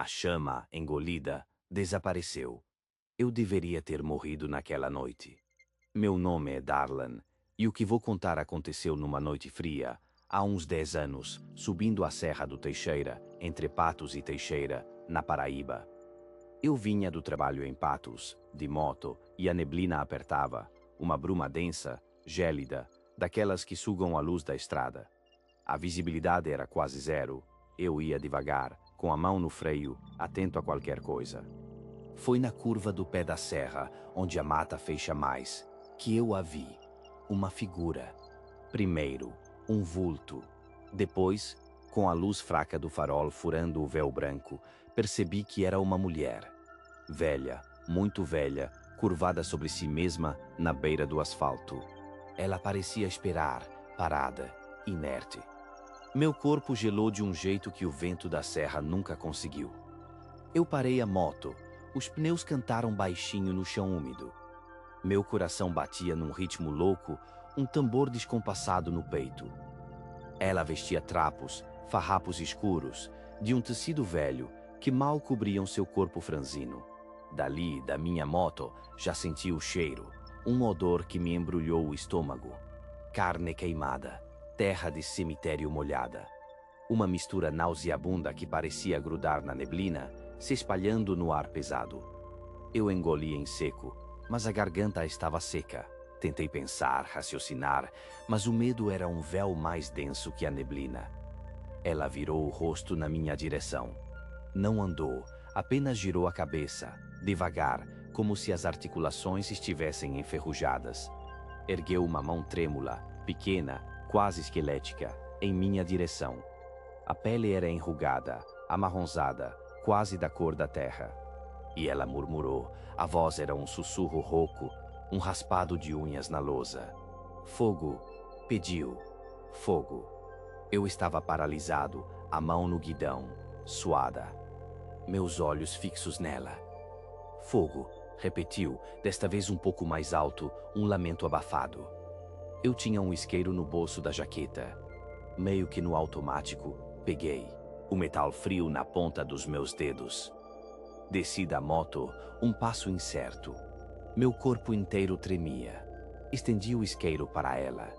chama, engolida, desapareceu. Eu deveria ter morrido naquela noite. Meu nome é Darlan, e o que vou contar aconteceu numa noite fria, há uns 10 anos, subindo a Serra do Teixeira, entre Patos e Teixeira, na Paraíba. Eu vinha do trabalho em Patos, de moto, e a neblina apertava, uma bruma densa, gélida, daquelas que sugam a luz da estrada. A visibilidade era quase zero. Eu ia devagar, com a mão no freio, atento a qualquer coisa. Foi na curva do pé da serra, onde a mata fecha mais, que eu a vi. Uma figura. Primeiro, um vulto. Depois, com a luz fraca do farol furando o véu branco, percebi que era uma mulher. Velha, muito velha, curvada sobre si mesma na beira do asfalto. Ela parecia esperar, parada, inerte. Meu corpo gelou de um jeito que o vento da serra nunca conseguiu. Eu parei a moto. Os pneus cantaram baixinho no chão úmido. Meu coração batia num ritmo louco, um tambor descompassado no peito. Ela vestia trapos, farrapos escuros, de um tecido velho, que mal cobriam seu corpo franzino. Dali, da minha moto, já senti o cheiro, um odor que me embrulhou o estômago. Carne queimada, terra de cemitério molhada. Uma mistura nauseabunda que parecia grudar na neblina, se espalhando no ar pesado. Eu engoli em seco, mas a garganta estava seca. Tentei pensar, raciocinar, mas o medo era um véu mais denso que a neblina. Ela virou o rosto na minha direção. Não andou, apenas girou a cabeça, devagar, como se as articulações estivessem enferrujadas. Ergueu uma mão trêmula, pequena, quase esquelética, em minha direção. A pele era enrugada, amarronzada, quase da cor da terra. E ela murmurou, a voz era um sussurro rouco, um raspado de unhas na lousa. Fogo, pediu. Fogo. Eu estava paralisado, a mão no guidão, suada. Meus olhos fixos nela. Fogo, repetiu, desta vez um pouco mais alto, um lamento abafado. Eu tinha um isqueiro no bolso da jaqueta. Meio que no automático, peguei. O metal frio na ponta dos meus dedos. Desci da moto, um passo incerto. Meu corpo inteiro tremia. Estendi o isqueiro para ela.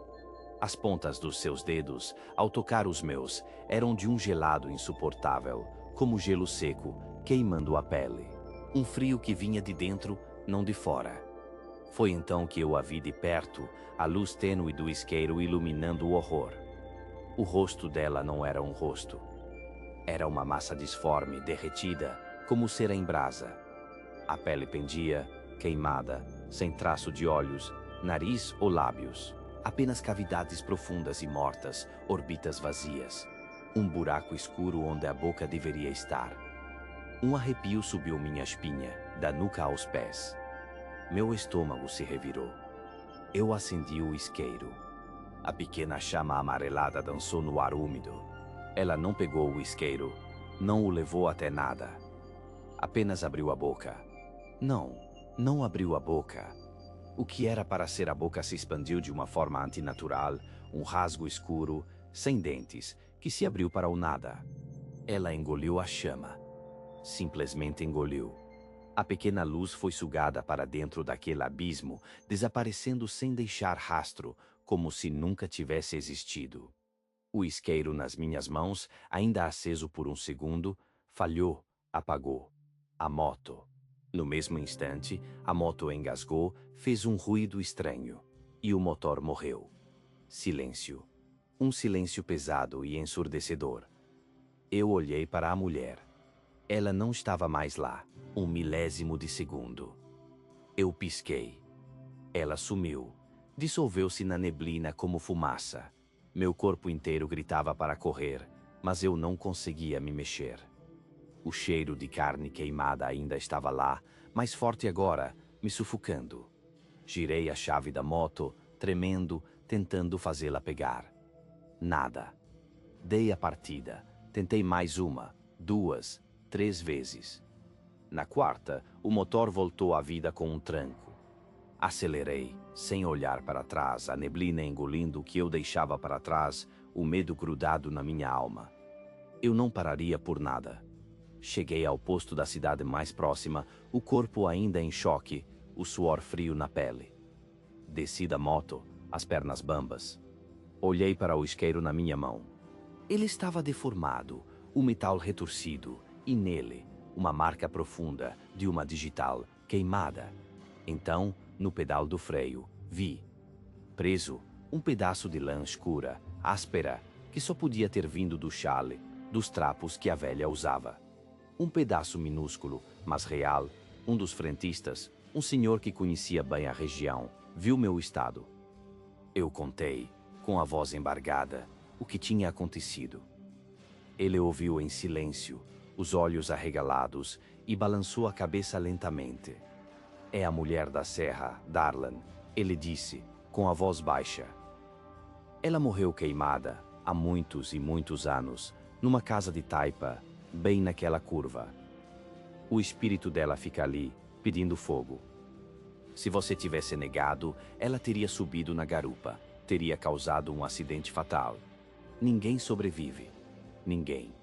As pontas dos seus dedos, ao tocar os meus, eram de um gelado insuportável, como gelo seco, queimando a pele. Um frio que vinha de dentro, não de fora. Foi então que eu a vi de perto, a luz tênue do isqueiro iluminando o horror. O rosto dela não era um rosto. Era uma massa disforme, derretida, como cera em brasa. A pele pendia, queimada, sem traço de olhos, nariz ou lábios. Apenas cavidades profundas e mortas, órbitas vazias. Um buraco escuro onde a boca deveria estar. Um arrepio subiu minha espinha, da nuca aos pés. Meu estômago se revirou. Eu acendi o isqueiro. A pequena chama amarelada dançou no ar úmido. Ela não pegou o isqueiro, não o levou até nada. Apenas abriu a boca. Não abriu a boca. O que era para ser a boca se expandiu de uma forma antinatural, um rasgo escuro, sem dentes, que se abriu para o nada. Ela engoliu a chama. Simplesmente engoliu. A pequena luz foi sugada para dentro daquele abismo, desaparecendo sem deixar rastro, como se nunca tivesse existido. O isqueiro nas minhas mãos, ainda aceso por um segundo, falhou, apagou. A moto. No mesmo instante, a moto engasgou, fez um ruído estranho. E o motor morreu. Silêncio. Um silêncio pesado e ensurdecedor. Eu olhei para a mulher. Ela não estava mais lá, um milésimo de segundo. Eu pisquei. Ela sumiu. Dissolveu-se na neblina como fumaça. Meu corpo inteiro gritava para correr, mas eu não conseguia me mexer. O cheiro de carne queimada ainda estava lá, mais forte agora, me sufocando. Girei a chave da moto, tremendo, tentando fazê-la pegar. Nada. Dei a partida. Tentei mais uma, 2, 3 vezes. Na quarta, o motor voltou à vida com um tranco. Acelerei, sem olhar para trás, a neblina engolindo o que eu deixava para trás, o medo grudado na minha alma. Eu não pararia por nada. Cheguei ao posto da cidade mais próxima, o corpo ainda em choque, o suor frio na pele. Desci da moto, as pernas bambas. Olhei para o isqueiro na minha mão. Ele estava deformado, o metal retorcido, e nele, uma marca profunda de uma digital queimada. Então, no pedal do freio, vi, preso, um pedaço de lã escura, áspera, que só podia ter vindo do chale, dos trapos que a velha usava. Um pedaço minúsculo, mas real, um dos frentistas, um senhor que conhecia bem a região, viu meu estado. Eu contei, com a voz embargada, o que tinha acontecido. Ele ouviu em silêncio, os olhos arregalados, e balançou a cabeça lentamente. É a mulher da serra, Darlan, ele disse, com a voz baixa. Ela morreu queimada, há muitos e muitos anos, numa casa de taipa, bem naquela curva. O espírito dela fica ali, pedindo fogo. Se você tivesse negado, ela teria subido na garupa, teria causado um acidente fatal. Ninguém sobrevive. Ninguém.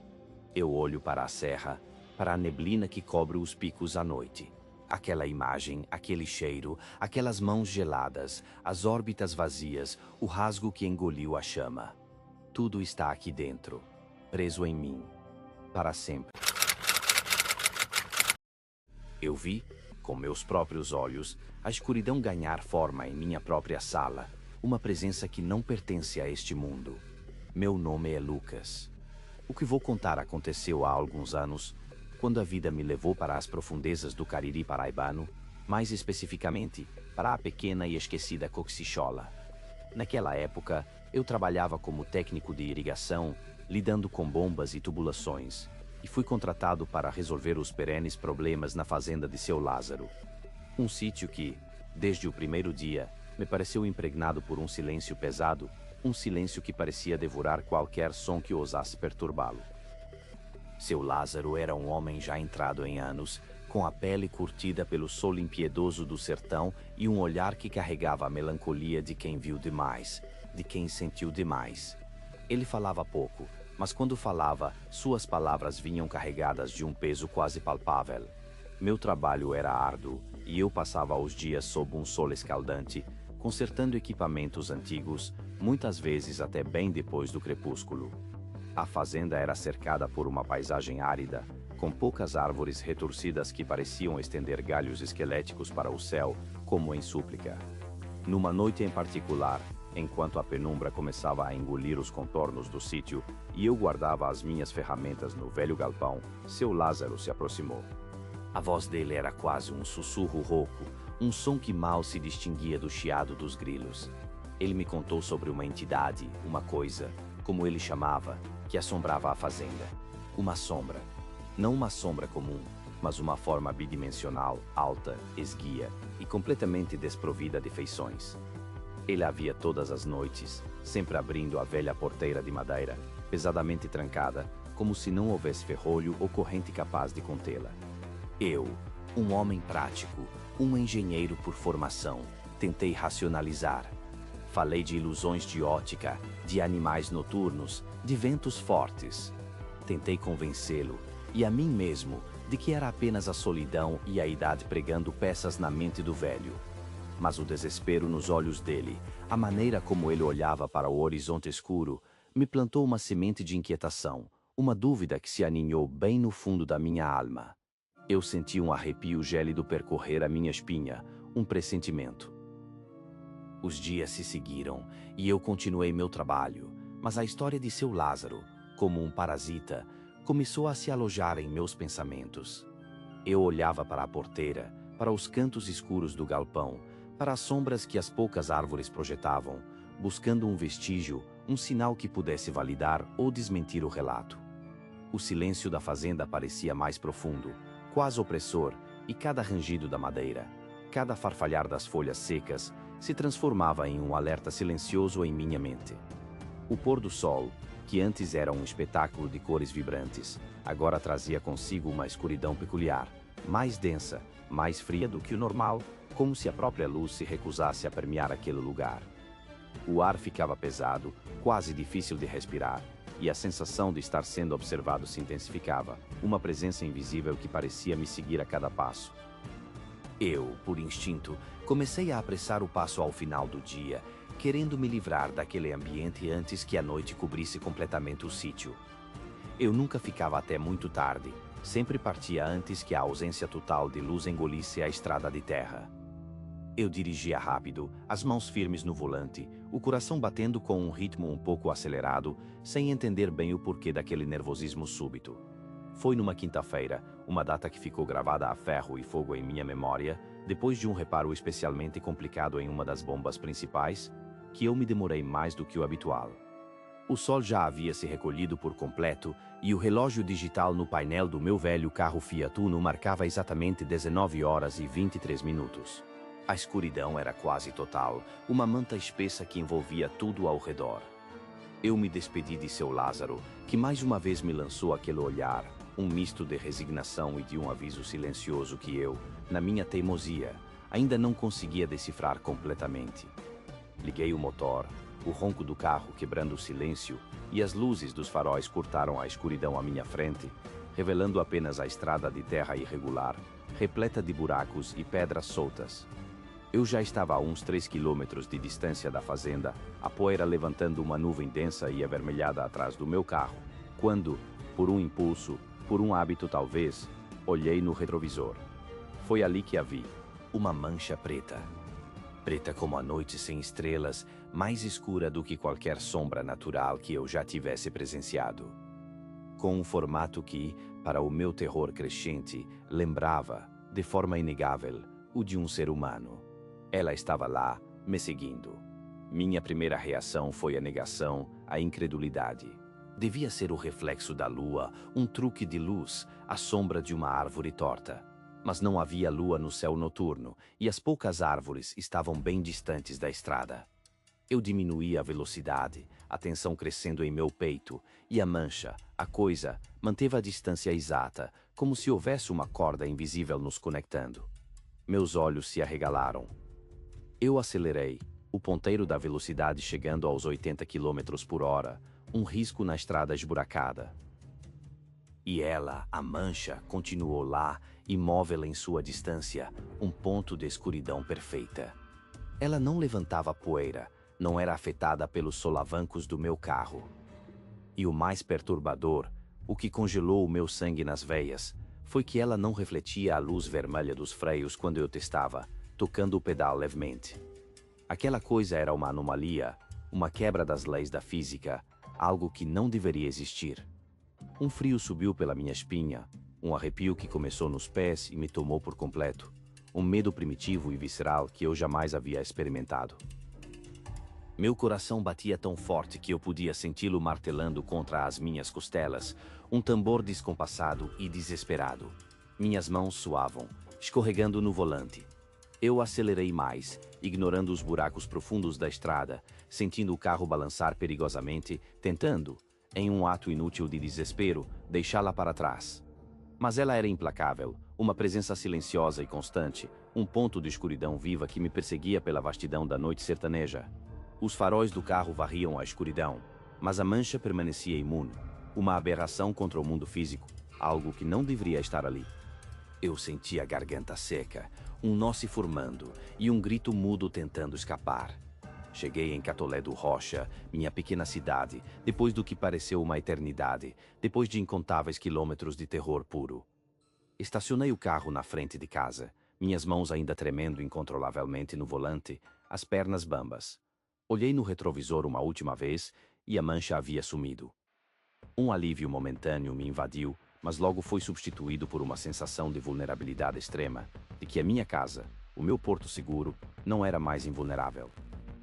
Eu olho para a serra, para a neblina que cobre os picos à noite. Aquela imagem, aquele cheiro, aquelas mãos geladas, as órbitas vazias, o rasgo que engoliu a chama. Tudo está aqui dentro, preso em mim, para sempre. Eu vi, com meus próprios olhos, a escuridão ganhar forma em minha própria sala, uma presença que não pertence a este mundo. Meu nome é Lucas. O que vou contar aconteceu há alguns anos, quando a vida me levou para as profundezas do Cariri paraibano, mais especificamente, para a pequena e esquecida Coxixola. Naquela época, eu trabalhava como técnico de irrigação, lidando com bombas e tubulações, e fui contratado para resolver os perenes problemas na fazenda de seu Lázaro. Um sítio que, desde o primeiro dia, me pareceu impregnado por um silêncio pesado, um silêncio que parecia devorar qualquer som que ousasse perturbá-lo. Seu Lázaro era um homem já entrado em anos, com a pele curtida pelo sol impiedoso do sertão e um olhar que carregava a melancolia de quem viu demais, de quem sentiu demais. Ele falava pouco, mas quando falava, suas palavras vinham carregadas de um peso quase palpável. Meu trabalho era árduo, e eu passava os dias sob um sol escaldante, consertando equipamentos antigos, muitas vezes até bem depois do crepúsculo. A fazenda era cercada por uma paisagem árida, com poucas árvores retorcidas que pareciam estender galhos esqueléticos para o céu, como em súplica. Numa noite em particular, enquanto a penumbra começava a engolir os contornos do sítio e eu guardava as minhas ferramentas no velho galpão, seu Lázaro se aproximou. A voz dele era quase um sussurro rouco, um som que mal se distinguia do chiado dos grilos. Ele me contou sobre uma entidade, uma coisa, como ele chamava, que assombrava a fazenda. Uma sombra. Não uma sombra comum, mas uma forma bidimensional, alta, esguia e completamente desprovida de feições. Ele a via todas as noites, sempre abrindo a velha porteira de madeira, pesadamente trancada, como se não houvesse ferrolho ou corrente capaz de contê-la. Eu, um homem prático, um engenheiro por formação, tentei racionalizar. Falei de ilusões de ótica, de animais noturnos, de ventos fortes. Tentei convencê-lo, e a mim mesmo, de que era apenas a solidão e a idade pregando peças na mente do velho. Mas o desespero nos olhos dele, a maneira como ele olhava para o horizonte escuro, me plantou uma semente de inquietação, uma dúvida que se aninhou bem no fundo da minha alma. Eu senti um arrepio gélido percorrer a minha espinha, um pressentimento. Os dias se seguiram, e eu continuei meu trabalho, mas a história de seu Lázaro, como um parasita, começou a se alojar em meus pensamentos. Eu olhava para a porteira, para os cantos escuros do galpão, para as sombras que as poucas árvores projetavam, buscando um vestígio, um sinal que pudesse validar ou desmentir o relato. O silêncio da fazenda parecia mais profundo, quase opressor, e cada rangido da madeira, cada farfalhar das folhas secas, se transformava em um alerta silencioso em minha mente. O pôr do sol, que antes era um espetáculo de cores vibrantes, agora trazia consigo uma escuridão peculiar, mais densa, mais fria do que o normal, como se a própria luz se recusasse a permear aquele lugar. O ar ficava pesado, quase difícil de respirar, e a sensação de estar sendo observado se intensificava, uma presença invisível que parecia me seguir a cada passo. Eu, por instinto, comecei a apressar o passo ao final do dia, querendo me livrar daquele ambiente antes que a noite cobrisse completamente o sítio. Eu nunca ficava até muito tarde, sempre partia antes que a ausência total de luz engolisse a estrada de terra. Eu dirigia rápido, as mãos firmes no volante, o coração batendo com um ritmo um pouco acelerado, sem entender bem o porquê daquele nervosismo súbito. Foi numa quinta-feira, uma data que ficou gravada a ferro e fogo em minha memória, depois de um reparo especialmente complicado em uma das bombas principais, que eu me demorei mais do que o habitual. O sol já havia se recolhido por completo e o relógio digital no painel do meu velho carro Fiat Uno marcava exatamente 19 horas e 23 minutos. A escuridão era quase total, uma manta espessa que envolvia tudo ao redor. Eu me despedi de seu Lázaro, que mais uma vez me lançou aquele olhar, um misto de resignação e de um aviso silencioso que eu, na minha teimosia, ainda não conseguia decifrar completamente. Liguei o motor, o ronco do carro quebrando o silêncio e as luzes dos faróis cortaram a escuridão à minha frente, revelando apenas a estrada de terra irregular, repleta de buracos e pedras soltas. Eu já estava a uns 3 quilômetros de distância da fazenda, a poeira levantando uma nuvem densa e avermelhada atrás do meu carro, quando, por um impulso, por um hábito talvez, olhei no retrovisor. Foi ali que a vi, uma mancha preta. Preta como a noite sem estrelas, mais escura do que qualquer sombra natural que eu já tivesse presenciado. Com um formato que, para o meu terror crescente, lembrava, de forma inegável, o de um ser humano. Ela estava lá, me seguindo. Minha primeira reação foi a negação, a incredulidade. Devia ser o reflexo da lua, um truque de luz, a sombra de uma árvore torta. Mas não havia lua no céu noturno, e as poucas árvores estavam bem distantes da estrada. Eu diminuí a velocidade, a tensão crescendo em meu peito, e a mancha, a coisa, manteve a distância exata, como se houvesse uma corda invisível nos conectando. Meus olhos se arregalaram. Eu acelerei, o ponteiro da velocidade chegando aos 80 km por hora, um risco na estrada esburacada. E ela, a mancha, continuou lá, imóvel em sua distância, um ponto de escuridão perfeita. Ela não levantava poeira, não era afetada pelos solavancos do meu carro. E o mais perturbador, o que congelou o meu sangue nas veias, foi que ela não refletia a luz vermelha dos freios quando eu testava, tocando o pedal levemente. Aquela coisa era uma anomalia, uma quebra das leis da física, algo que não deveria existir. Um frio subiu pela minha espinha, um arrepio que começou nos pés e me tomou por completo, um medo primitivo e visceral que eu jamais havia experimentado. Meu coração batia tão forte que eu podia senti-lo martelando contra as minhas costelas, um tambor descompassado e desesperado. Minhas mãos suavam, escorregando no volante. Eu acelerei mais, ignorando os buracos profundos da estrada, sentindo o carro balançar perigosamente, tentando, em um ato inútil de desespero, deixá-la para trás. Mas ela era implacável, uma presença silenciosa e constante, um ponto de escuridão viva que me perseguia pela vastidão da noite sertaneja. Os faróis do carro varriam a escuridão, mas a mancha permanecia imune, uma aberração contra o mundo físico, algo que não deveria estar ali. Eu senti a garganta seca, um nó se formando e um grito mudo tentando escapar. Cheguei em Catolé do Rocha, minha pequena cidade, depois do que pareceu uma eternidade, depois de incontáveis quilômetros de terror puro. Estacionei o carro na frente de casa, minhas mãos ainda tremendo incontrolavelmente no volante, as pernas bambas. Olhei no retrovisor uma última vez e a mancha havia sumido. Um alívio momentâneo me invadiu, mas logo foi substituído por uma sensação de vulnerabilidade extrema, de que a minha casa, o meu porto seguro, não era mais invulnerável.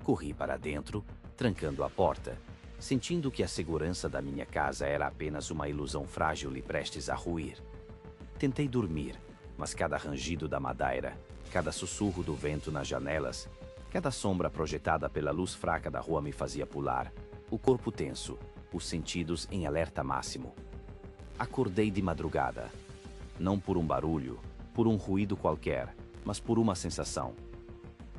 Corri para dentro, trancando a porta, sentindo que a segurança da minha casa era apenas uma ilusão frágil e prestes a ruir. Tentei dormir, mas cada rangido da madeira, cada sussurro do vento nas janelas, cada sombra projetada pela luz fraca da rua me fazia pular, o corpo tenso, os sentidos em alerta máximo. Acordei de madrugada, não por um barulho, por um ruído qualquer, mas por uma sensação.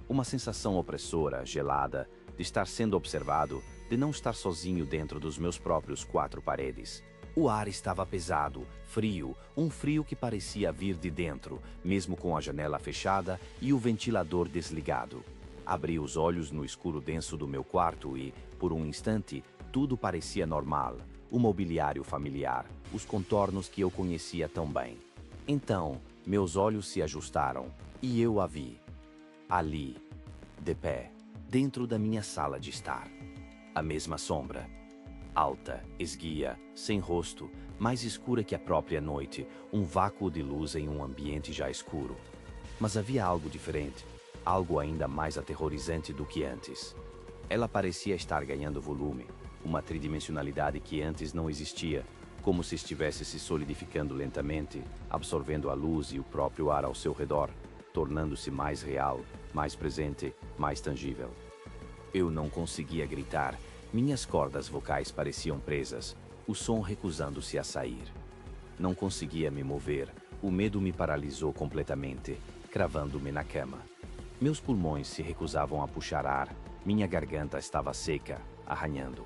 Uma sensação opressora, gelada, de estar sendo observado, de não estar sozinho dentro dos meus próprios quatro paredes. O ar estava pesado, frio, um frio que parecia vir de dentro, mesmo com a janela fechada e o ventilador desligado. Abri os olhos no escuro denso do meu quarto e, por um instante, tudo parecia normal. O mobiliário familiar, os contornos que eu conhecia tão bem. Então, meus olhos se ajustaram e eu a vi. Ali, de pé, dentro da minha sala de estar. A mesma sombra. Alta, esguia, sem rosto, mais escura que a própria noite, um vácuo de luz em um ambiente já escuro. Mas havia algo diferente, algo ainda mais aterrorizante do que antes. Ela parecia estar ganhando volume, uma tridimensionalidade que antes não existia, como se estivesse se solidificando lentamente, absorvendo a luz e o próprio ar ao seu redor, tornando-se mais real, mais presente, mais tangível. Eu não conseguia gritar. Minhas cordas vocais pareciam presas, o som recusando-se a sair. Não conseguia me mover, o medo me paralisou completamente, cravando-me na cama. Meus pulmões se recusavam a puxar ar, minha garganta estava seca, arranhando.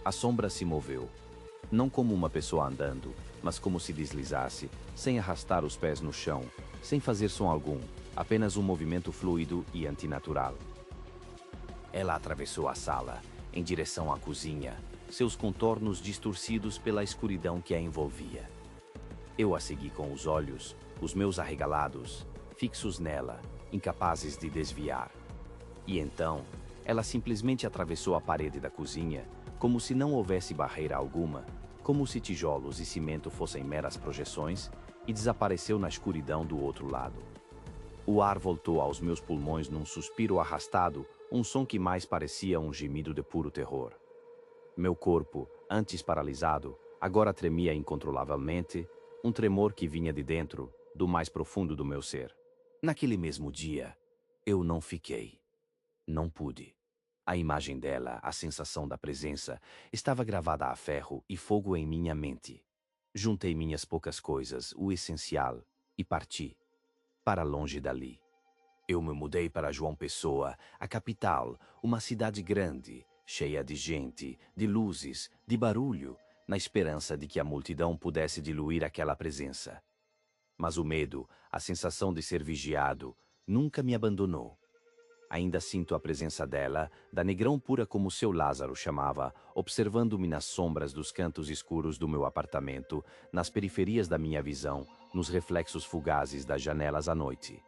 A sombra se moveu, não como uma pessoa andando, mas como se deslizasse, sem arrastar os pés no chão, sem fazer som algum, apenas um movimento fluido e antinatural. Ela atravessou a sala, em direção à cozinha, seus contornos distorcidos pela escuridão que a envolvia. Eu a segui com os olhos, os meus arregalados, fixos nela, incapazes de desviar. E então, ela simplesmente atravessou a parede da cozinha, como se não houvesse barreira alguma, como se tijolos e cimento fossem meras projeções, e desapareceu na escuridão do outro lado. O ar voltou aos meus pulmões num suspiro arrastado, um som que mais parecia um gemido de puro terror. Meu corpo, antes paralisado, agora tremia incontrolavelmente, um tremor que vinha de dentro, do mais profundo do meu ser. Naquele mesmo dia, eu não fiquei. Não pude. A imagem dela, a sensação da presença, estava gravada a ferro e fogo em minha mente. Juntei minhas poucas coisas, o essencial, e parti. Para longe dali. Eu me mudei para João Pessoa, a capital, uma cidade grande, cheia de gente, de luzes, de barulho, na esperança de que a multidão pudesse diluir aquela presença. Mas o medo, a sensação de ser vigiado, nunca me abandonou. Ainda sinto a presença dela, da negrão pura como seu Lázaro chamava, observando-me nas sombras dos cantos escuros do meu apartamento, nas periferias da minha visão, nos reflexos fugazes das janelas à noite.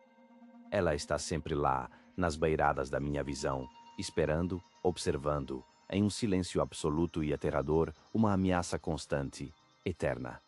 Ela está sempre lá, nas beiradas da minha visão, esperando, observando, em um silêncio absoluto e aterrador, uma ameaça constante, eterna.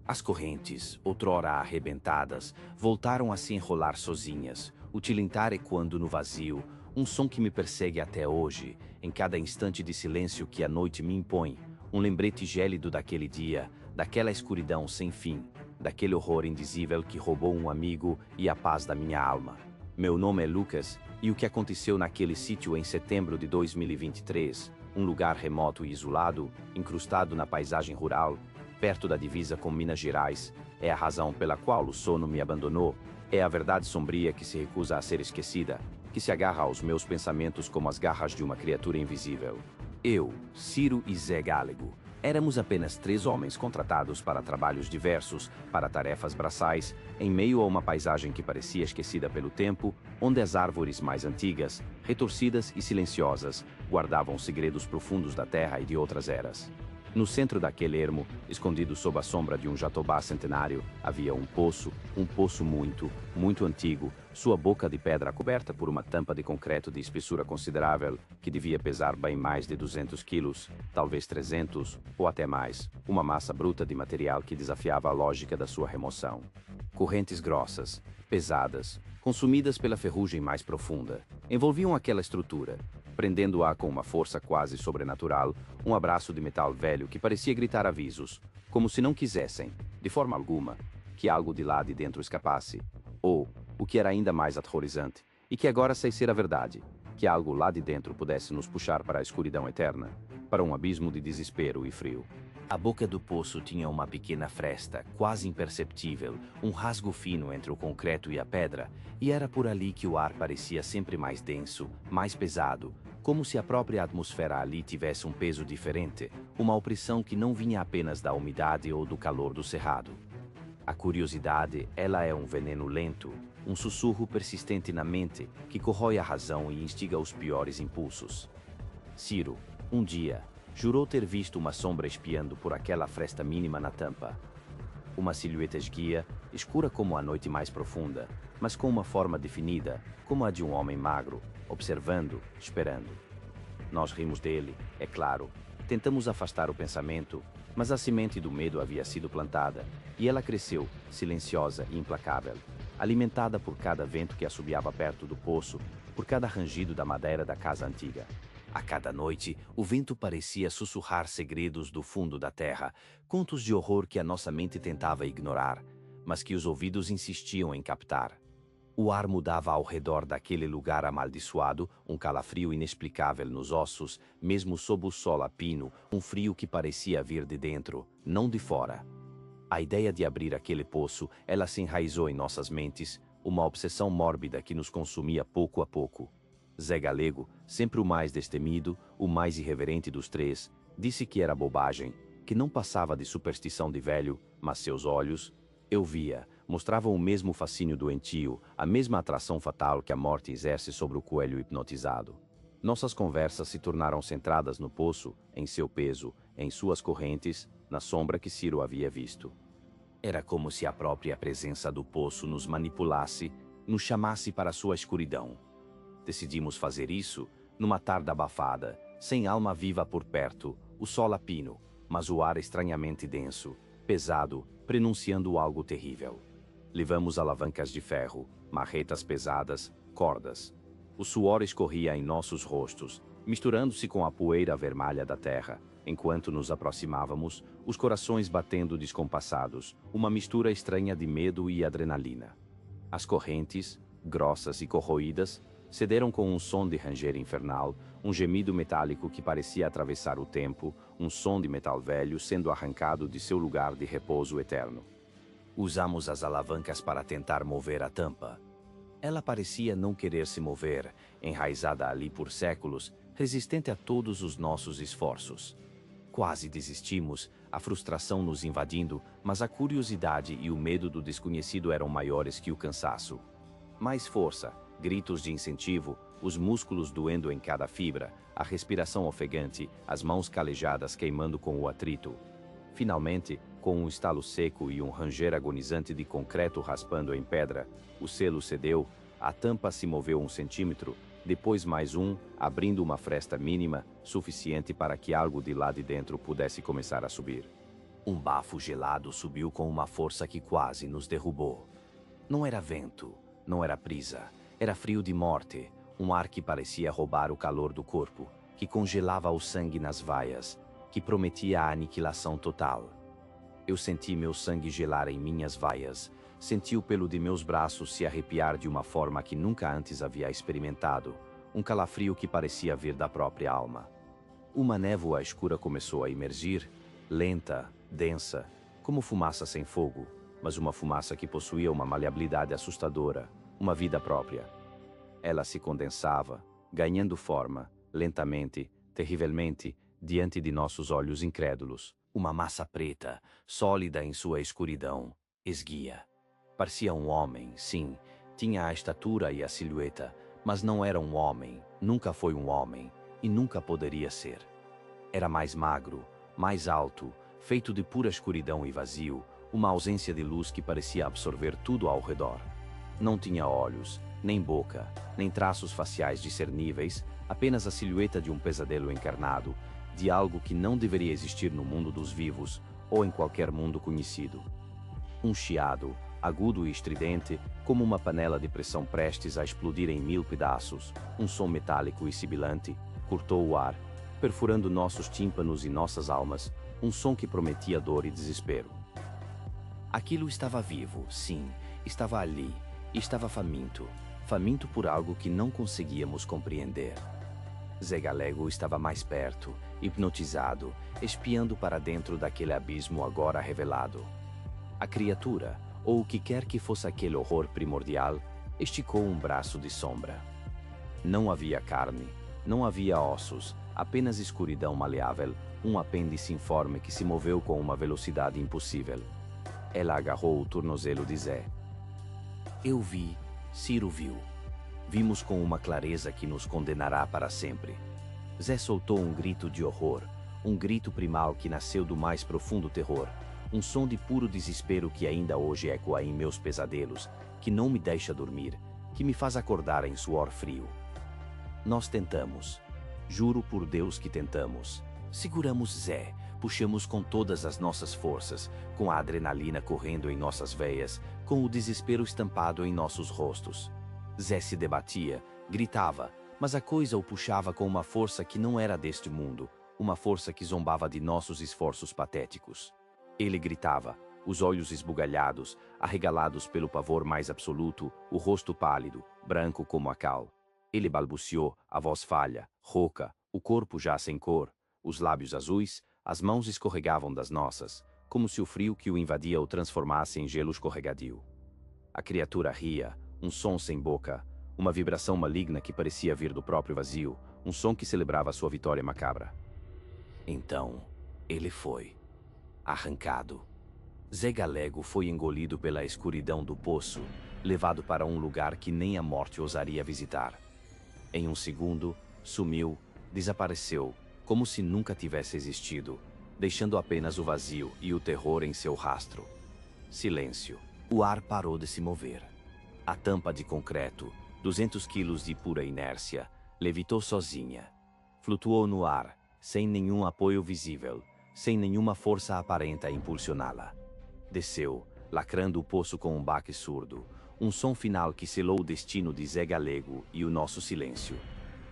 As correntes, outrora arrebentadas, voltaram a se enrolar sozinhas, o tilintar ecoando no vazio, um som que me persegue até hoje, em cada instante de silêncio que a noite me impõe, um lembrete gélido daquele dia, daquela escuridão sem fim, daquele horror indizível que roubou um amigo e a paz da minha alma. Meu nome é Lucas, e o que aconteceu naquele sítio em setembro de 2023, um lugar remoto e isolado, incrustado na paisagem rural, perto da divisa com Minas Gerais, é a razão pela qual o sono me abandonou, é a verdade sombria que se recusa a ser esquecida, que se agarra aos meus pensamentos como as garras de uma criatura invisível. Eu, Ciro e Zé Galego, éramos apenas 3 homens contratados para trabalhos diversos, para tarefas braçais, em meio a uma paisagem que parecia esquecida pelo tempo, onde as árvores mais antigas, retorcidas e silenciosas, guardavam segredos profundos da terra e de outras eras. No centro daquele ermo, escondido sob a sombra de um jatobá centenário, havia um poço muito, muito antigo, sua boca de pedra coberta por uma tampa de concreto de espessura considerável, que devia pesar bem mais de 200 quilos, talvez 300, ou até mais, uma massa bruta de material que desafiava a lógica da sua remoção. Correntes grossas, pesadas, consumidas pela ferrugem mais profunda, envolviam aquela estrutura, prendendo-a com uma força quase sobrenatural, um abraço de metal velho que parecia gritar avisos, como se não quisessem, de forma alguma, que algo de lá de dentro escapasse, ou, o que era ainda mais aterrorizante, e que agora sei ser a verdade, que algo lá de dentro pudesse nos puxar para a escuridão eterna. para um abismo de desespero e frio. A boca do poço tinha uma pequena fresta, quase imperceptível, um rasgo fino entre o concreto e a pedra, e era por ali que o ar parecia sempre mais denso, mais pesado, como se a própria atmosfera ali tivesse um peso diferente, uma opressão que não vinha apenas da umidade ou do calor do cerrado. A curiosidade, ela é um veneno lento, um sussurro persistente na mente que corrói a razão e instiga os piores impulsos. Ciro, um dia, jurou ter visto uma sombra espiando por aquela fresta mínima na tampa. Uma silhueta esguia, escura como a noite mais profunda, mas com uma forma definida, como a de um homem magro, observando, esperando. Nós rimos dele, é claro. Tentamos afastar o pensamento, mas a semente do medo havia sido plantada, e ela cresceu, silenciosa e implacável, alimentada por cada vento que assobiava perto do poço, por cada rangido da madeira da casa antiga. A cada noite, o vento parecia sussurrar segredos do fundo da terra, contos de horror que a nossa mente tentava ignorar, mas que os ouvidos insistiam em captar. O ar mudava ao redor daquele lugar amaldiçoado, um calafrio inexplicável nos ossos, mesmo sob o sol a pino, um frio que parecia vir de dentro, não de fora. A ideia de abrir aquele poço, ela se enraizou em nossas mentes, uma obsessão mórbida que nos consumia pouco a pouco. Zé Galego, sempre o mais destemido, o mais irreverente dos três, disse que era bobagem, que não passava de superstição de velho, mas seus olhos, eu via, mostravam o mesmo fascínio doentio, a mesma atração fatal que a morte exerce sobre o coelho hipnotizado. Nossas conversas se tornaram centradas no poço, em seu peso, em suas correntes, na sombra que Ciro havia visto. Era como se a própria presença do poço nos manipulasse, nos chamasse para sua escuridão. Decidimos fazer isso numa tarde abafada, sem alma viva por perto, o sol a pino, mas o ar estranhamente denso, pesado, prenunciando algo terrível. Levamos alavancas de ferro, marretas pesadas, cordas. O suor escorria em nossos rostos, misturando-se com a poeira vermelha da terra, enquanto nos aproximávamos, os corações batendo descompassados, uma mistura estranha de medo e adrenalina. As correntes, grossas e corroídas, cederam com um som de ranger infernal, um gemido metálico que parecia atravessar o tempo, um som de metal velho sendo arrancado de seu lugar de repouso eterno. Usamos as alavancas para tentar mover a tampa. Ela parecia não querer se mover, enraizada ali por séculos, resistente a todos os nossos esforços. Quase desistimos, a frustração nos invadindo, mas a curiosidade e o medo do desconhecido eram maiores que o cansaço. Mais força, gritos de incentivo, os músculos doendo em cada fibra, a respiração ofegante, as mãos calejadas queimando com o atrito. Finalmente, com um estalo seco e um ranger agonizante de concreto raspando em pedra, o selo cedeu, a tampa se moveu 1 centímetro, depois mais um, abrindo uma fresta mínima, suficiente para que algo de lá de dentro pudesse começar a subir. Um bafo gelado subiu com uma força que quase nos derrubou. Não era vento, não era brisa, era frio de morte, um ar que parecia roubar o calor do corpo, que congelava o sangue nas vaias, que prometia a aniquilação total. Eu senti meu sangue gelar em minhas vaias, senti o pelo de meus braços se arrepiar de uma forma que nunca antes havia experimentado, um calafrio que parecia vir da própria alma. Uma névoa escura começou a emergir, lenta, densa, como fumaça sem fogo, mas uma fumaça que possuía uma maleabilidade assustadora, uma vida própria. Ela se condensava, ganhando forma, lentamente, terrivelmente, diante de nossos olhos incrédulos. Uma massa preta, sólida em sua escuridão, esguia. Parecia um homem, sim, tinha a estatura e a silhueta, mas não era um homem, nunca foi um homem, e nunca poderia ser. Era mais magro, mais alto, feito de pura escuridão e vazio, uma ausência de luz que parecia absorver tudo ao redor. Não tinha olhos, nem boca, nem traços faciais discerníveis, apenas a silhueta de um pesadelo encarnado, de algo que não deveria existir no mundo dos vivos ou em qualquer mundo conhecido. Um chiado, agudo e estridente, como uma panela de pressão prestes a explodir em 1000 pedaços, um som metálico e sibilante, cortou o ar, perfurando nossos tímpanos e nossas almas, um som que prometia dor e desespero. Aquilo estava vivo, sim, estava ali, e estava faminto, faminto por algo que não conseguíamos compreender. Zé Galego estava mais perto, hipnotizado, espiando para dentro daquele abismo agora revelado. A criatura, ou o que quer que fosse aquele horror primordial, esticou um braço de sombra. Não havia carne, não havia ossos, apenas escuridão maleável, um apêndice informe que se moveu com uma velocidade impossível. Ela agarrou o tornozelo de Zé. Eu vi, Ciro viu. Vimos com uma clareza que nos condenará para sempre. Zé soltou um grito de horror, um grito primal que nasceu do mais profundo terror, um som de puro desespero que ainda hoje ecoa em meus pesadelos, que não me deixa dormir, que me faz acordar em suor frio. Nós tentamos. Juro por Deus que tentamos. Seguramos Zé, puxamos com todas as nossas forças, com a adrenalina correndo em nossas veias, com o desespero estampado em nossos rostos. Zé se debatia, gritava, mas a coisa o puxava com uma força que não era deste mundo, uma força que zombava de nossos esforços patéticos. Ele gritava, os olhos esbugalhados, arregalados pelo pavor mais absoluto, o rosto pálido, branco como a cal. Ele balbuciou, a voz falha, rouca, o corpo já sem cor, os lábios azuis, as mãos escorregavam das nossas, como se o frio que o invadia o transformasse em gelo escorregadio. A criatura ria, um som sem boca, uma vibração maligna que parecia vir do próprio vazio, um som que celebrava sua vitória macabra. Então, ele foi arrancado. Zé Galego foi engolido pela escuridão do poço, levado para um lugar que nem a morte ousaria visitar. Em um segundo, sumiu, desapareceu, como se nunca tivesse existido, deixando apenas o vazio e o terror em seu rastro. Silêncio. O ar parou de se mover. A tampa de concreto, 200 quilos de pura inércia, levitou sozinha. Flutuou no ar, sem nenhum apoio visível, sem nenhuma força aparente a impulsioná-la. Desceu, lacrando o poço com um baque surdo, um som final que selou o destino de Zé Galego e o nosso silêncio.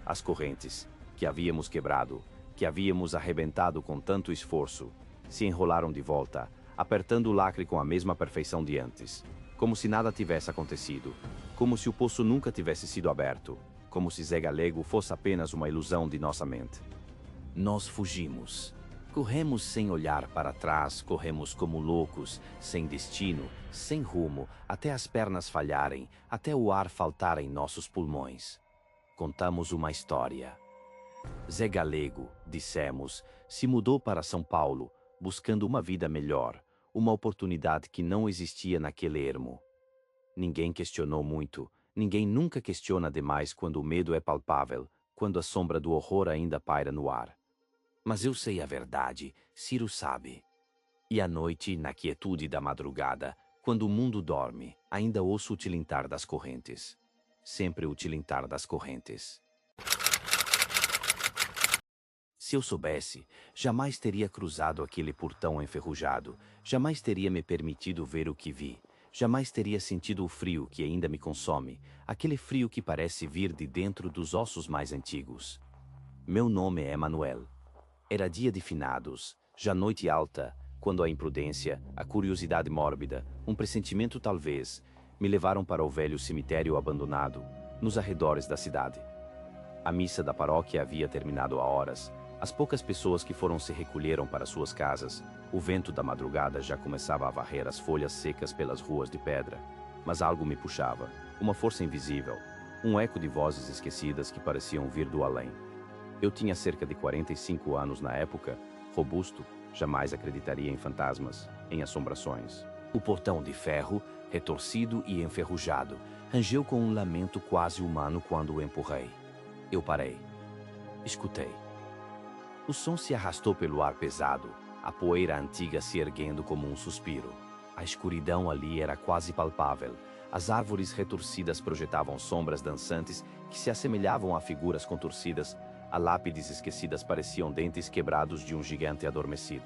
As correntes, que havíamos quebrado, que havíamos arrebentado com tanto esforço, se enrolaram de volta, apertando o lacre com a mesma perfeição de antes, como se nada tivesse acontecido, como se o poço nunca tivesse sido aberto, como se Zé Galego fosse apenas uma ilusão de nossa mente. Nós fugimos. Corremos sem olhar para trás, corremos como loucos, sem destino, sem rumo, até as pernas falharem, até o ar faltar em nossos pulmões. Contamos uma história. Zé Galego, dissemos, se mudou para São Paulo, buscando uma vida melhor, uma oportunidade que não existia naquele ermo. Ninguém questionou muito, ninguém nunca questiona demais quando o medo é palpável, quando a sombra do horror ainda paira no ar. Mas eu sei a verdade, Ciro sabe. E à noite, na quietude da madrugada, quando o mundo dorme, ainda ouço o tilintar das correntes. Sempre o tilintar das correntes. Se eu soubesse, jamais teria cruzado aquele portão enferrujado, jamais teria me permitido ver o que vi, jamais teria sentido o frio que ainda me consome, aquele frio que parece vir de dentro dos ossos mais antigos. Meu nome é Emanuel. Era dia de finados, já noite alta, quando a imprudência, a curiosidade mórbida, um pressentimento talvez, me levaram para o velho cemitério abandonado, nos arredores da cidade. A missa da paróquia havia terminado há horas, as poucas pessoas que foram se recolheram para suas casas, o vento da madrugada já começava a varrer as folhas secas pelas ruas de pedra, mas algo me puxava, uma força invisível, um eco de vozes esquecidas que pareciam vir do além. Eu tinha cerca de 45 anos na época, robusto, jamais acreditaria em fantasmas, em assombrações. O portão de ferro, retorcido e enferrujado, rangeu com um lamento quase humano quando o empurrei. Eu parei. Escutei. O som se arrastou pelo ar pesado, a poeira antiga se erguendo como um suspiro. A escuridão ali era quase palpável. As árvores retorcidas projetavam sombras dançantes que se assemelhavam a figuras contorcidas. A lápides esquecidas pareciam dentes quebrados de um gigante adormecido.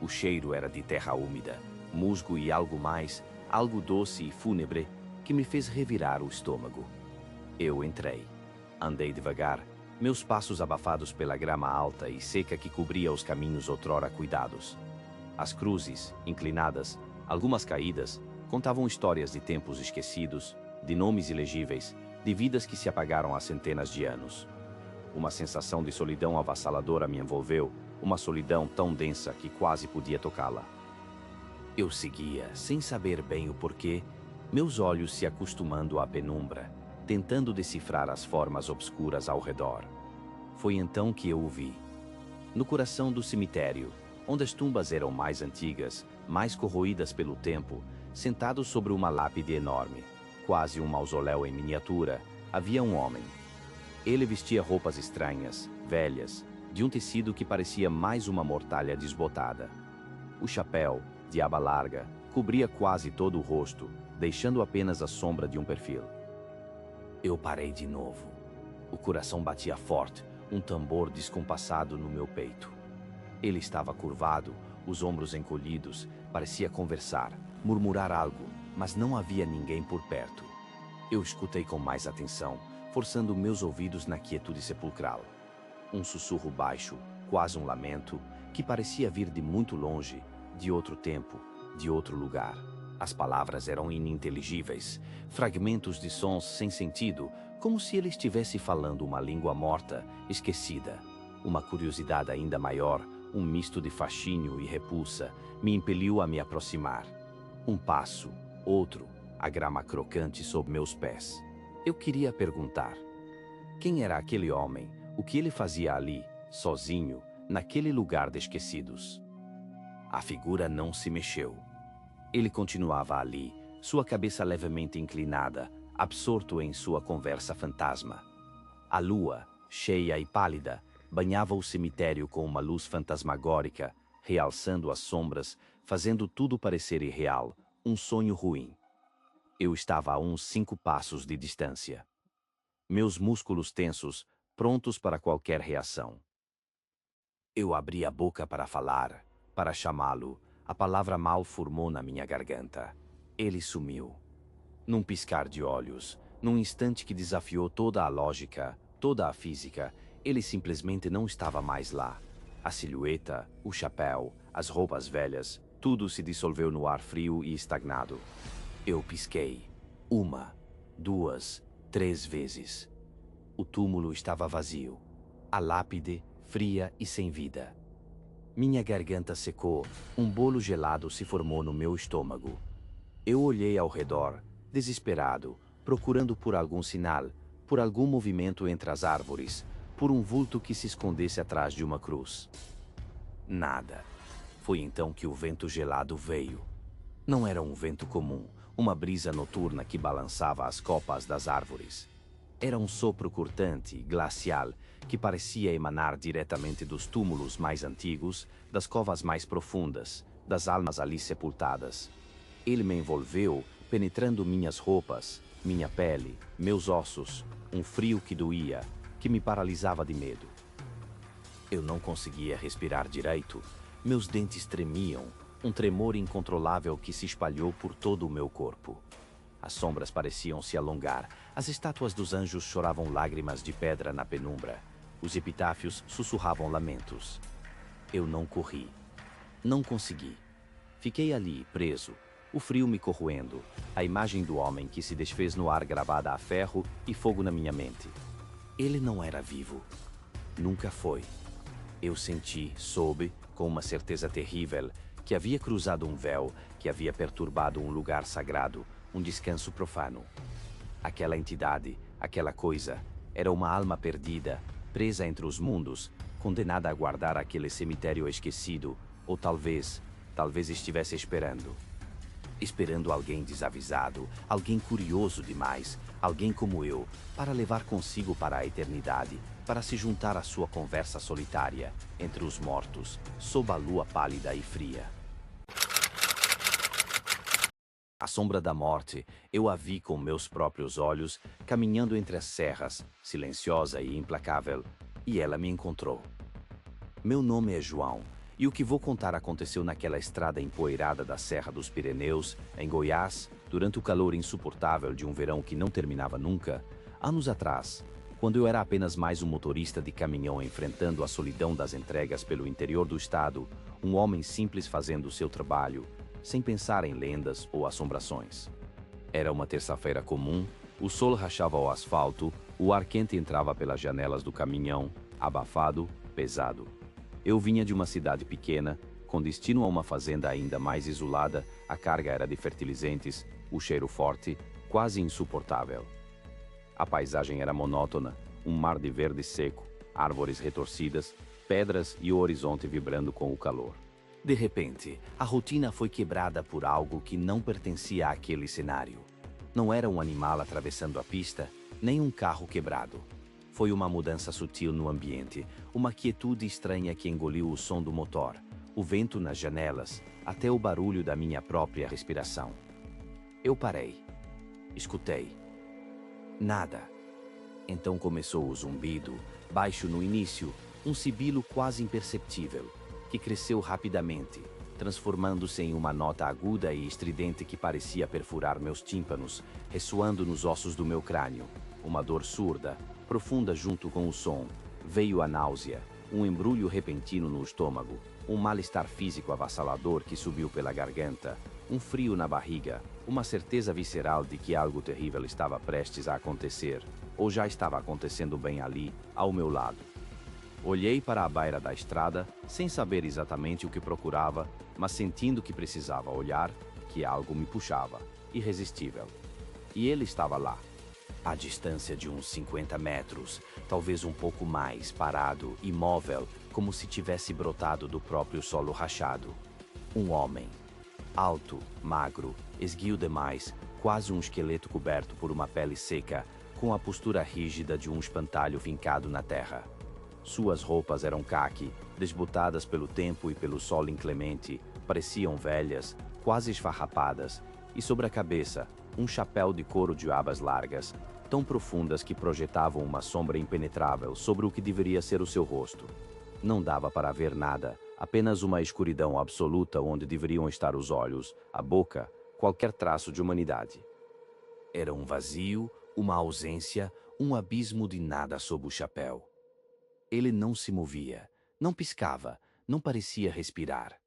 O cheiro era de terra úmida, musgo e algo mais, algo doce e fúnebre, que me fez revirar o estômago. Eu entrei. Andei devagar, meus passos abafados pela grama alta e seca que cobria os caminhos outrora cuidados. As cruzes, inclinadas, algumas caídas, contavam histórias de tempos esquecidos, de nomes ilegíveis, de vidas que se apagaram há centenas de anos. Uma sensação de solidão avassaladora me envolveu, uma solidão tão densa que quase podia tocá-la. Eu seguia, sem saber bem o porquê, meus olhos se acostumando à penumbra, tentando decifrar as formas obscuras ao redor. Foi então que eu o vi. No coração do cemitério, onde as tumbas eram mais antigas, mais corroídas pelo tempo, sentado sobre uma lápide enorme, quase um mausoléu em miniatura, havia um homem. Ele vestia roupas estranhas, velhas, de um tecido que parecia mais uma mortalha desbotada. O chapéu, de aba larga, cobria quase todo o rosto, deixando apenas a sombra de um perfil. Eu parei de novo. O coração batia forte, um tambor descompassado no meu peito. Ele estava curvado, os ombros encolhidos, parecia conversar, murmurar algo, mas não havia ninguém por perto. Eu escutei com mais atenção, forçando meus ouvidos na quietude sepulcral. Um sussurro baixo, quase um lamento, que parecia vir de muito longe, de outro tempo, de outro lugar. As palavras eram ininteligíveis, fragmentos de sons sem sentido, como se ele estivesse falando uma língua morta, esquecida. Uma curiosidade ainda maior, um misto de fascínio e repulsa, me impeliu a me aproximar. Um passo, outro, a grama crocante sob meus pés. Eu queria perguntar: quem era aquele homem? O que ele fazia ali, sozinho, naquele lugar de esquecidos? A figura não se mexeu. Ele continuava ali, sua cabeça levemente inclinada, absorto em sua conversa fantasma. A lua, cheia e pálida, banhava o cemitério com uma luz fantasmagórica, realçando as sombras, fazendo tudo parecer irreal, um sonho ruim. Eu estava a uns 5 passos de distância. Meus músculos tensos, prontos para qualquer reação. Eu abri a boca para falar, para chamá-lo. A palavra mal formou na minha garganta. Ele sumiu. Num piscar de olhos, num instante que desafiou toda a lógica, toda a física, ele simplesmente não estava mais lá. A silhueta, o chapéu, as roupas velhas, tudo se dissolveu no ar frio e estagnado. Eu pisquei. 1, 2, 3 vezes. O túmulo estava vazio. A lápide, fria e sem vida. Minha garganta secou, um bolo gelado se formou no meu estômago. Eu olhei ao redor, desesperado, procurando por algum sinal, por algum movimento entre as árvores, por um vulto que se escondesse atrás de uma cruz. Nada. Foi então que o vento gelado veio. Não era um vento comum, uma brisa noturna que balançava as copas das árvores. Era um sopro cortante, glacial, que parecia emanar diretamente dos túmulos mais antigos, das covas mais profundas, das almas ali sepultadas. Ele me envolveu, penetrando minhas roupas, minha pele, meus ossos, um frio que doía, que me paralisava de medo. Eu não conseguia respirar direito, meus dentes tremiam, um tremor incontrolável que se espalhou por todo o meu corpo. As sombras pareciam se alongar, as estátuas dos anjos choravam lágrimas de pedra na penumbra, os epitáfios sussurravam lamentos. Eu não corri. Não consegui. Fiquei ali, preso, o frio me corroendo, a imagem do homem que se desfez no ar gravada a ferro e fogo na minha mente. Ele não era vivo. Nunca foi. Eu senti, soube, com uma certeza terrível, que havia cruzado um véu, que havia perturbado um lugar sagrado, um descanso profano. Aquela entidade, aquela coisa, era uma alma perdida, presa entre os mundos, condenada a guardar aquele cemitério esquecido, ou talvez estivesse esperando alguém desavisado, alguém curioso demais, alguém como eu, para levar consigo para a eternidade, para se juntar à sua conversa solitária, entre os mortos, sob a lua pálida e fria. A sombra da morte, eu a vi com meus próprios olhos, caminhando entre as serras, silenciosa e implacável, e ela me encontrou. Meu nome é João, e o que vou contar aconteceu naquela estrada empoeirada da Serra dos Pirineus, em Goiás, durante o calor insuportável de um verão que não terminava nunca, anos atrás, quando eu era apenas mais um motorista de caminhão enfrentando a solidão das entregas pelo interior do estado, um homem simples fazendo o seu trabalho, sem pensar em lendas ou assombrações. Era uma terça-feira comum, o sol rachava o asfalto, O ar quente entrava pelas janelas do caminhão, abafado, pesado. Eu vinha de uma cidade pequena, com destino a uma fazenda ainda mais isolada. A carga era de fertilizantes, o cheiro forte, quase insuportável. A paisagem era monótona, um mar de verde seco, árvores retorcidas, pedras e o horizonte vibrando com o calor. De repente, a rotina foi quebrada por algo que não pertencia àquele cenário. Não era um animal atravessando a pista, nem um carro quebrado. Foi uma mudança sutil no ambiente, uma quietude estranha que engoliu o som do motor, o vento nas janelas, até o barulho da minha própria respiração. Eu parei. Escutei. Nada. Então começou o zumbido, baixo no início, um sibilo quase imperceptível, que cresceu rapidamente, transformando-se em uma nota aguda e estridente que parecia perfurar meus tímpanos, ressoando nos ossos do meu crânio. Uma dor surda, profunda junto com o som. Veio a náusea, um embrulho repentino no estômago, um mal-estar físico avassalador que subiu pela garganta, um frio na barriga, uma certeza visceral de que algo terrível estava prestes a acontecer, ou já estava acontecendo bem ali, ao meu lado. Olhei para a beira da estrada, sem saber exatamente o que procurava, mas sentindo que precisava olhar, que algo me puxava, irresistível. E ele estava lá, à distância de uns 50 metros, talvez um pouco mais, parado, imóvel, como se tivesse brotado do próprio solo rachado. Um homem. Alto, magro, esguio demais, quase um esqueleto coberto por uma pele seca, com a postura rígida de um espantalho fincado na terra. Suas roupas eram caqui, desbotadas pelo tempo e pelo sol inclemente, pareciam velhas, quase esfarrapadas, e sobre a cabeça, um chapéu de couro de abas largas, tão profundas que projetavam uma sombra impenetrável sobre o que deveria ser o seu rosto. Não dava para ver nada, apenas uma escuridão absoluta onde deveriam estar os olhos, a boca, qualquer traço de humanidade. Era um vazio, uma ausência, um abismo de nada sob o chapéu. Ele não se movia, não piscava, não parecia respirar.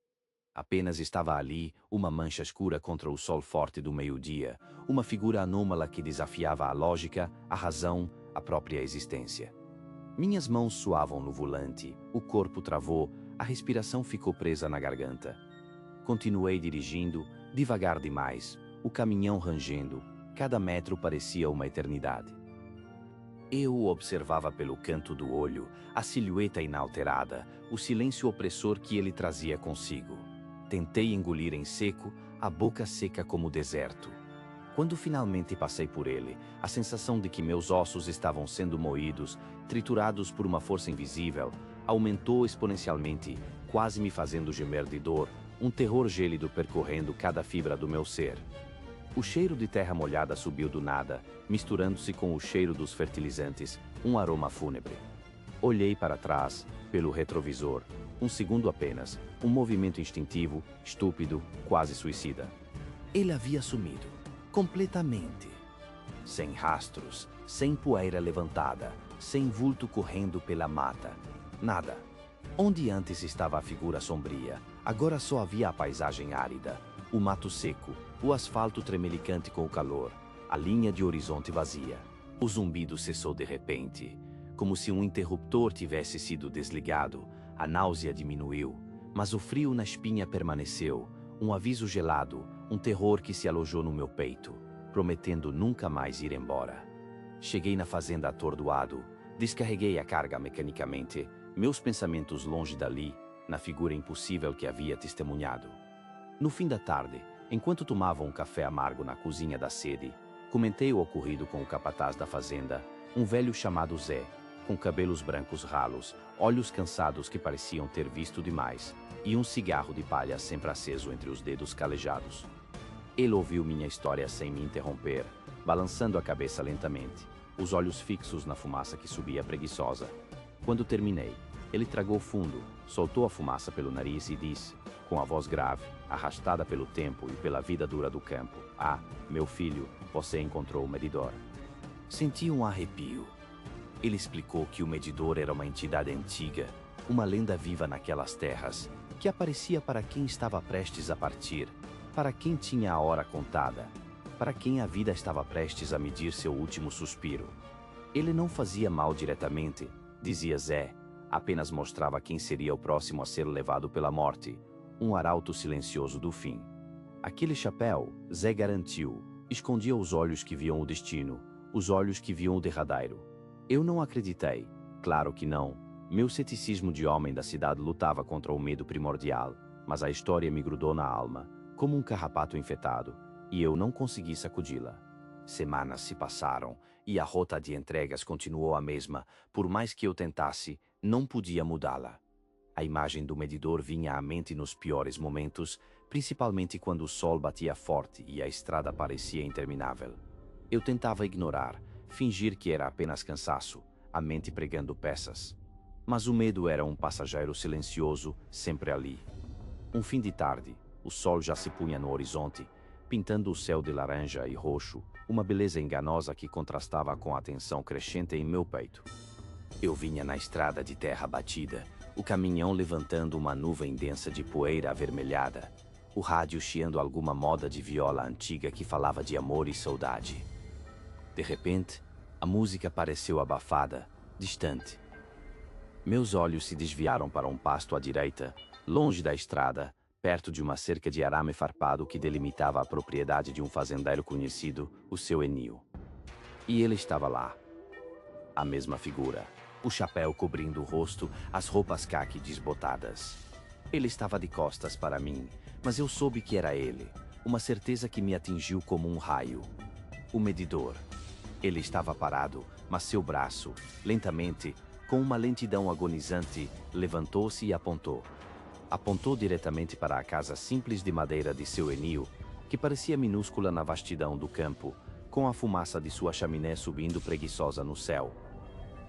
Apenas estava ali, uma mancha escura contra o sol forte do meio-dia, uma figura anômala que desafiava a lógica, a razão, a própria existência. Minhas mãos suavam no volante, o corpo travou, a respiração ficou presa na garganta. Continuei dirigindo, devagar demais, o caminhão rangendo, cada metro parecia uma eternidade. Eu o observava pelo canto do olho, a silhueta inalterada, o silêncio opressor que ele trazia consigo. Tentei engolir em seco, a boca seca como o deserto. Quando finalmente passei por ele, a sensação de que meus ossos estavam sendo moídos, triturados por uma força invisível, aumentou exponencialmente, quase me fazendo gemer de dor, um terror gélido percorrendo cada fibra do meu ser. O cheiro de terra molhada subiu do nada, misturando-se com o cheiro dos fertilizantes, um aroma fúnebre. Olhei para trás, pelo retrovisor, um segundo apenas, um movimento instintivo, estúpido, quase suicida. Ele havia sumido, completamente. Sem rastros, sem poeira levantada, sem vulto correndo pela mata. Nada. Onde antes estava a figura sombria, agora só havia a paisagem árida, o mato seco, o asfalto tremelicante com o calor, a linha de horizonte vazia. O zumbido cessou de repente, como se um interruptor tivesse sido desligado. A náusea diminuiu, mas o frio na espinha permaneceu, um aviso gelado, um terror que se alojou no meu peito, prometendo nunca mais ir embora. Cheguei na fazenda atordoado, descarreguei a carga mecanicamente, meus pensamentos longe dali, na figura impossível que havia testemunhado. No fim da tarde, enquanto tomava um café amargo na cozinha da sede, comentei o ocorrido com o capataz da fazenda, um velho chamado Zé, com cabelos brancos ralos, olhos cansados que pareciam ter visto demais, e um cigarro de palha sempre aceso entre os dedos calejados. Ele ouviu minha história sem me interromper, balançando a cabeça lentamente, os olhos fixos na fumaça que subia preguiçosa. Quando terminei, ele tragou fundo, soltou a fumaça pelo nariz e disse, com a voz grave, arrastada pelo tempo e pela vida dura do campo: "Ah, meu filho, você encontrou o medidor." Senti um arrepio. Ele explicou que o medidor era uma entidade antiga, uma lenda viva naquelas terras, que aparecia para quem estava prestes a partir, para quem tinha a hora contada, para quem a vida estava prestes a medir seu último suspiro. Ele não fazia mal diretamente, dizia Zé, apenas mostrava quem seria o próximo a ser levado pela morte, um arauto silencioso do fim. Aquele chapéu, Zé garantiu, escondia os olhos que viam o destino, os olhos que viam o derradeiro. Eu não acreditei, claro que não. Meu ceticismo de homem da cidade lutava contra o medo primordial, mas a história me grudou na alma, como um carrapato infectado, e eu não consegui sacudi-la. Semanas se passaram, e a rota de entregas continuou a mesma, por mais que eu tentasse, não podia mudá-la. A imagem do medidor vinha à mente nos piores momentos, principalmente quando o sol batia forte e a estrada parecia interminável. Eu tentava ignorar, fingir que era apenas cansaço, a mente pregando peças. Mas o medo era um passageiro silencioso, sempre ali. Um fim de tarde, o sol já se punha no horizonte, pintando o céu de laranja e roxo, uma beleza enganosa que contrastava com a tensão crescente em meu peito. Eu vinha na estrada de terra batida, o caminhão levantando uma nuvem densa de poeira avermelhada, o rádio chiando alguma moda de viola antiga que falava de amor e saudade. De repente, a música pareceu abafada, distante. Meus olhos se desviaram para um pasto à direita, longe da estrada, perto de uma cerca de arame farpado que delimitava a propriedade de um fazendeiro conhecido, o seu Enio. E ele estava lá. A mesma figura, o chapéu cobrindo o rosto, as roupas caqui desbotadas. Ele estava de costas para mim, mas eu soube que era ele, uma certeza que me atingiu como um raio. O medidor. Ele estava parado, mas seu braço, lentamente, com uma lentidão agonizante, levantou-se e apontou. Apontou diretamente para a casa simples de madeira de seu Enio, que parecia minúscula na vastidão do campo, com a fumaça de sua chaminé subindo preguiçosa no céu.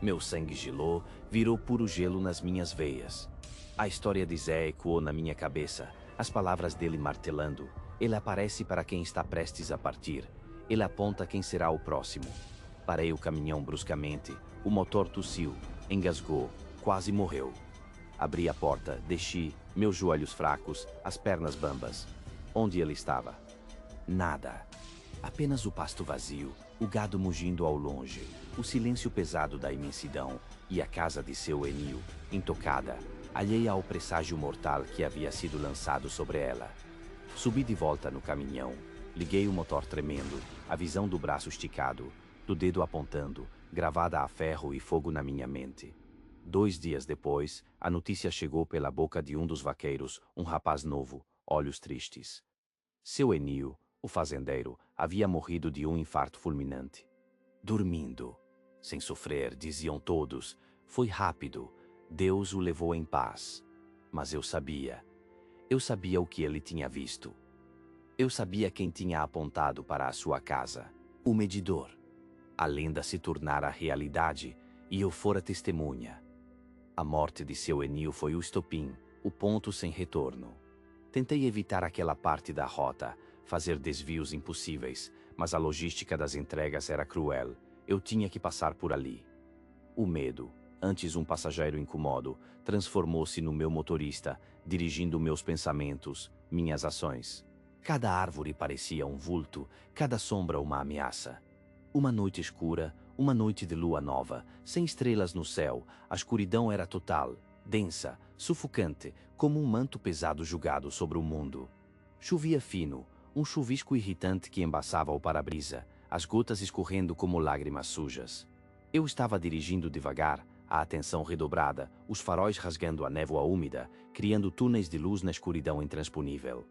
Meu sangue gelou, virou puro gelo nas minhas veias. A história de Zé ecoou na minha cabeça, as palavras dele martelando. Ele aparece para quem está prestes a partir. Ele aponta quem será o próximo. Parei o caminhão bruscamente. O motor tossiu, engasgou, quase morreu. Abri a porta, desci, meus joelhos fracos, as pernas bambas. Onde ele estava? Nada. Apenas o pasto vazio, o gado mugindo ao longe, o silêncio pesado da imensidão e a casa de seu Enio, intocada, alheia ao presságio mortal que havia sido lançado sobre ela. Subi de volta no caminhão, liguei o motor tremendo, a visão do braço esticado, do dedo apontando, gravada a ferro e fogo na minha mente. 2 dias depois, a notícia chegou pela boca de um dos vaqueiros, um rapaz novo, olhos tristes. Seu Enio, o fazendeiro, havia morrido de um infarto fulminante. Dormindo. Sem sofrer, diziam todos. Foi rápido. Deus o levou em paz. Mas eu sabia. Eu sabia o que ele tinha visto. Eu sabia quem tinha apontado para a sua casa. O medidor. A lenda se tornara realidade e eu fora testemunha. A morte de seu Enio foi o estopim, o ponto sem retorno. Tentei evitar aquela parte da rota, fazer desvios impossíveis, mas a logística das entregas era cruel. Eu tinha que passar por ali. O medo, antes um passageiro incomodo, transformou-se no meu motorista, dirigindo meus pensamentos, minhas ações. Cada árvore parecia um vulto, cada sombra uma ameaça. Uma noite escura, uma noite de lua nova, sem estrelas no céu, a escuridão era total, densa, sufocante, como um manto pesado jogado sobre o mundo. Chovia fino, um chuvisco irritante que embaçava o para-brisa, as gotas escorrendo como lágrimas sujas. Eu estava dirigindo devagar, a atenção redobrada, os faróis rasgando a névoa úmida, criando túneis de luz na escuridão intransponível.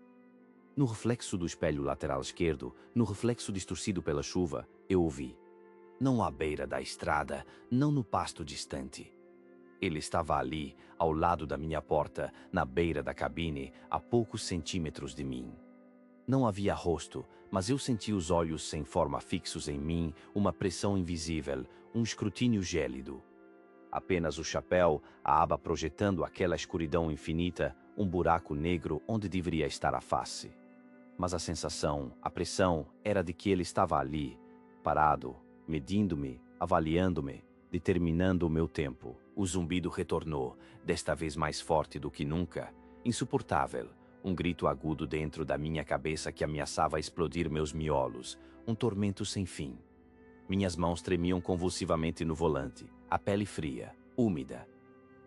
No reflexo do espelho lateral esquerdo, no reflexo distorcido pela chuva, eu ouvi. Não à beira da estrada, não no pasto distante. Ele estava ali, ao lado da minha porta, na beira da cabine, a poucos centímetros de mim. Não havia rosto, mas eu senti os olhos sem forma fixos em mim, uma pressão invisível, um escrutínio gélido. Apenas o chapéu, a aba projetando aquela escuridão infinita, um buraco negro onde deveria estar a face. Mas a sensação, a pressão, era de que ele estava ali, parado, medindo-me, avaliando-me, determinando o meu tempo. O zumbido retornou, desta vez mais forte do que nunca, insuportável, um grito agudo dentro da minha cabeça que ameaçava explodir meus miolos, um tormento sem fim. Minhas mãos tremiam convulsivamente no volante, a pele fria, úmida.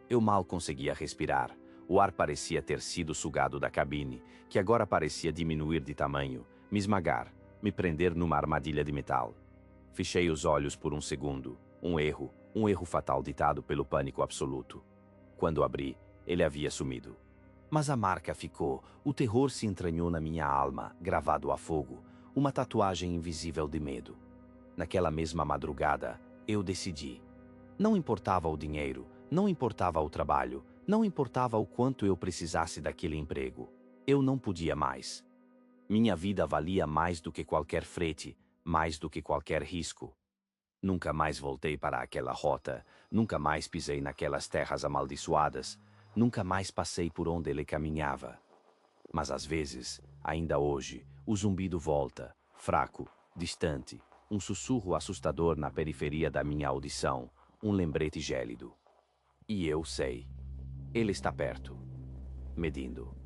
Eu mal conseguia respirar. O ar parecia ter sido sugado da cabine, que agora parecia diminuir de tamanho, me esmagar, me prender numa armadilha de metal. Fechei os olhos por um segundo. Um erro fatal ditado pelo pânico absoluto. Quando abri, ele havia sumido. Mas a marca ficou, o terror se entranhou na minha alma, gravado a fogo, uma tatuagem invisível de medo. Naquela mesma madrugada, eu decidi. Não importava o dinheiro, não importava o trabalho, não importava o quanto eu precisasse daquele emprego. Eu não podia mais. Minha vida valia mais do que qualquer frete, mais do que qualquer risco. Nunca mais voltei para aquela rota, nunca mais pisei naquelas terras amaldiçoadas, nunca mais passei por onde ele caminhava. Mas às vezes, ainda hoje, o zumbido volta, fraco, distante, um sussurro assustador na periferia da minha audição, um lembrete gélido. E eu sei. Ele está perto, medindo.